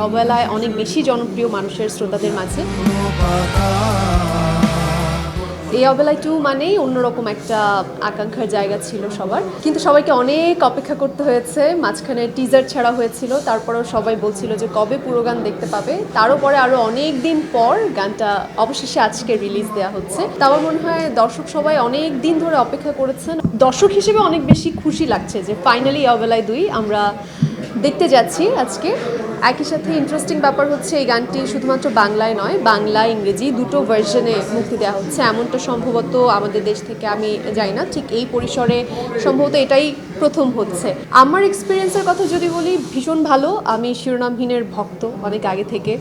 অবেলায় অনেক বেশি জনপ্রিয় মানুষের শ্রোতাদের মাঝে। এই অবেলায় 2 মানেই অন্যরকম একটা আকাঙ্ক্ষার জায়গা ছিল সবার, কিন্তু সবাইকে অনেক অপেক্ষা করতে হয়েছে। মাঝখানে টিজার ছাড়া হয়েছিল, তারপরেও সবাই বলছিল যে কবে পুরো গান দেখতে পাবে। তারও পরে আরও অনেক দিন পর গানটা অবশেষে আজকে রিলিজ দেওয়া হচ্ছে। তা আমার মনে হয় দর্শক সবাই অনেক দিন ধরে অপেক্ষা করেছেন। দর্শক হিসেবে অনেক বেশি খুশি লাগছে যে ফাইনালি অবেলায় 2 আমরা দেখতে যাচ্ছি আজকে। একই সাথে ইন্টারেস্টিং ব্যাপার হচ্ছে এই গানটি শুধুমাত্র বাংলায় নয়, বাংলা ইংরেজি দুটো ভার্সনে মুক্তি দেওয়া হচ্ছে। এমনটা সম্ভবত আমাদের দেশ থেকে আমি জানি না, ঠিক এই পরিসরে সম্ভবত এটাই প্রথম হচ্ছে। আমার এক্সপিরিয়েন্সের কথা যদি বলি, ভীষণ ভালো। আমি শিরোনামহীনের ভক্ত অনেক আগে থেকে।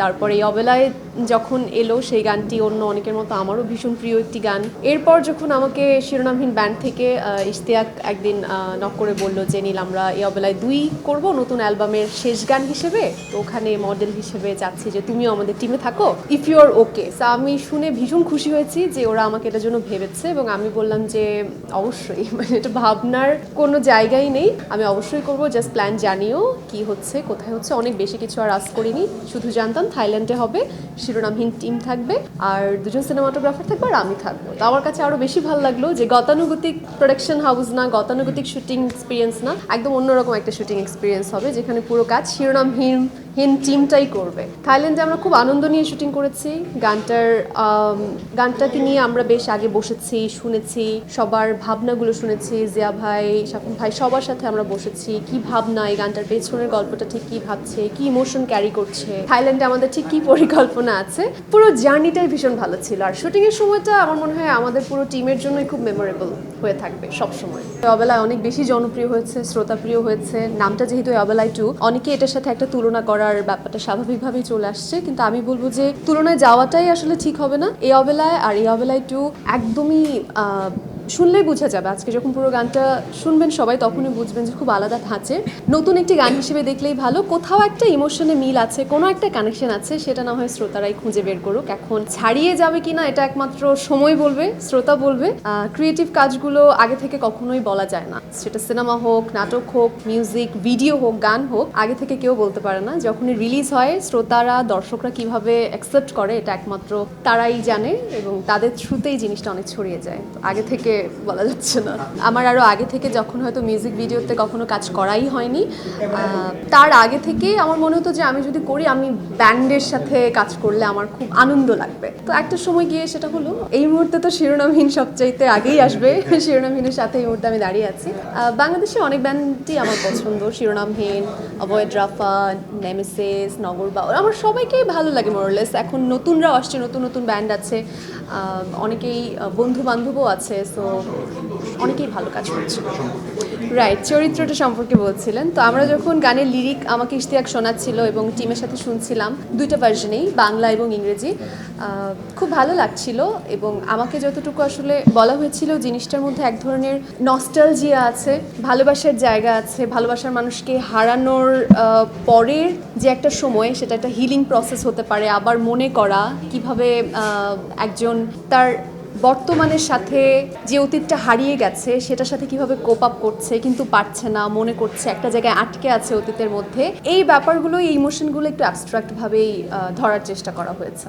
তারপরে এই অবেলায় যখন এলো সেই গানটি অন্য অনেকের মতো আমারও ভীষণ প্রিয় একটি গান। এরপর যখন আমাকে শিরোনামহীন ব্যান্ড থেকে ইশতিয়াক একদিন নক করে বললো যে নীল, আমরা এই অবেলায় 2 করব নতুন অ্যালবামের শেষ গান হিসেবে, তো ওখানে মডেল হিসেবে চাচ্ছি যে তুমিও আমাদের টিমে থাকো, if you are okay. So আমি শুনে ভীষণ খুশি হয়েছি যে ওরা আমাকে এটার জন্য ভেবেছে, এবং আমি বললাম যে অবশ্যই, মানে এটা ভাবনার কোনো জায়গাই নেই, আমি অবশ্যই করব। জাস্ট প্ল্যান জানিও কি হচ্ছে, কোথায় হচ্ছে। অনেক বেশি কিছু আর আস করিনি, শুধু জানতাম থাইল্যান্ডে হবে, শিরোনামহীন টিম থাকবে, আর 2জন সিনেমাটোগ্রাফার থাকবে, আর আমি থাকবো। তো আমার কাছে আরও বেশি ভালো লাগলো যে গতানুগতিক প্রোডাকশন হাউস না, গতানুগতিক শুটিং এক্সপিরিয়েন্স না, একদম অন্যরকম একটা শুটিং এক্সপিরিয়েন্স হবে, যেখানে পুরো কাজ শিরোনামহীন টিমটাই করবে। থাইল্যান্ডে আমরা খুব আনন্দ নিয়ে শুটিং করেছি। গানটাকে নিয়ে আমরা বেশ আগে বসেছি, শুনেছি, সবার ভাবনাগুলো শুনেছি। জিয়া ভাই, শাফিন ভাই, সবার সাথে আমরা বসেছি, কি ভাবনা, এই গানটার পেছনের গল্পটা ঠিক কি ভাবছে, কি ইমোশন ক্যারি করছে, থাইল্যান্ডে আমাদের ঠিক কি পরিকল্পনা আছে। পুরো জার্নিটাই ভীষণ ভালো ছিল। আর শুটিংয়ের সময়টা আমার মনে হয় আমাদের পুরো টিমের জন্যই খুব মেমোরেবল হয়ে থাকবে সবসময়। অবেলায় অনেক বেশি জনপ্রিয় হয়েছে, শ্রোতাপ্রিয় হয়েছে। নামটা যেহেতু অবেলায় 2, অনেকে এটার সাথে একটা তুলনা করার ব্যাপারটা স্বাভাবিকভাবেই চলে আসছে, কিন্তু আমি বলবো যে তুলনায় যাওয়াটাই আসলে ঠিক হবে না। এই অবেলায় আর এই অবেলায় 2 একদমই শুনলেই বোঝা যাবে। আজকে যখন পুরো গানটা শুনবেন সবাই, তখনই বুঝবেন যে খুব আলাদা ধাঁচের নতুন একটি গান হিসেবে দেখলেই ভালো। কোথাও একটা ইমোশনে মিল আছে, কোনো একটা কানেকশন আছে, সেটা না হয় শ্রোতারাই খুঁজে বের করুক। এখন ছাড়িয়ে যাবে কিনা এটা একমাত্র সময় বলবে, শ্রোতা বলবে। ক্রিয়েটিভ কাজগুলো আগে থেকে কখনোই বলা যায় না, সেটা সিনেমা হোক, নাটক হোক, মিউজিক ভিডিও হোক, গান হোক, আগে থেকে কেউ বলতে পারে না। যখনই রিলিজ হয়, শ্রোতারা, দর্শকরা কিভাবে অ্যাকসেপ্ট করে এটা একমাত্র তারাই জানে, এবং তাদের থ্রুতেই জিনিসটা অনেক ছড়িয়ে যায়। আগে থেকে বলা যাচ্ছে না। আমার আরও আগে থেকে, যখন হয়তো মিউজিক ভিডিওতে কখনো কাজ করাই হয়নি, তার আগে থেকে আমার মনে হতো যে আমি যদি করি, আমি ব্যান্ডের সাথে কাজ করলে আমার খুব আনন্দ লাগবে। তো একটা সময় গিয়ে সেটা হলো। এই মুহূর্তে তো শিরোনামহীন সবচাইতে আগেই আসবে, শিরোনামহীনের সাথে এই মুহূর্তে আমি দাঁড়িয়ে আছি। বাংলাদেশে অনেক ব্যান্ডই আমার পছন্দ, শিরোনামহীন, অভয়েড রাফা, নেমেসিস, নগরবাউল, আমার সবাইকেই ভালো লাগে মোরলেস। এখন নতুনরাও আসছে, নতুন নতুন ব্যান্ড আছে, অনেকেই বন্ধু বান্ধবও আছে, সো অনেকেই ভালো কাজ করছে। রাইট, চরিত্রটা সম্পর্কে বলছিলেন। তো আমরা যখন গানের লিরিক আমাকে ইশতিয়াক শোনাচ্ছিল এবং টিমের সাথে শুনছিলাম, 2টা ভার্সনেই, বাংলা এবং ইংরেজি, খুব ভালো লাগছিল। এবং আমাকে যতটুকু আসলে বলা হয়েছিল, জিনিসটার মধ্যে এক ধরনের নস্টালজিয়া আছে, ভালোবাসার জায়গা আছে, ভালোবাসার মানুষকে হারানোর পরের যে একটা সময়, সেটা একটা হিলিং প্রসেস হতে পারে। আবার মনে করা কিভাবে একজন তার বর্তমানের সাথে যে অতীতটা হারিয়ে গেছে, সেটার সাথে কিভাবে কোপ আপ করছে, কিন্তু পারছে না, মনে করছে একটা জায়গায় আটকে আছে অতীতের মধ্যে। এই ব্যাপারগুলো, এই ইমোশনগুলো একটু অ্যাবস্ট্রাক্টভাবেই ধরার চেষ্টা করা হয়েছে।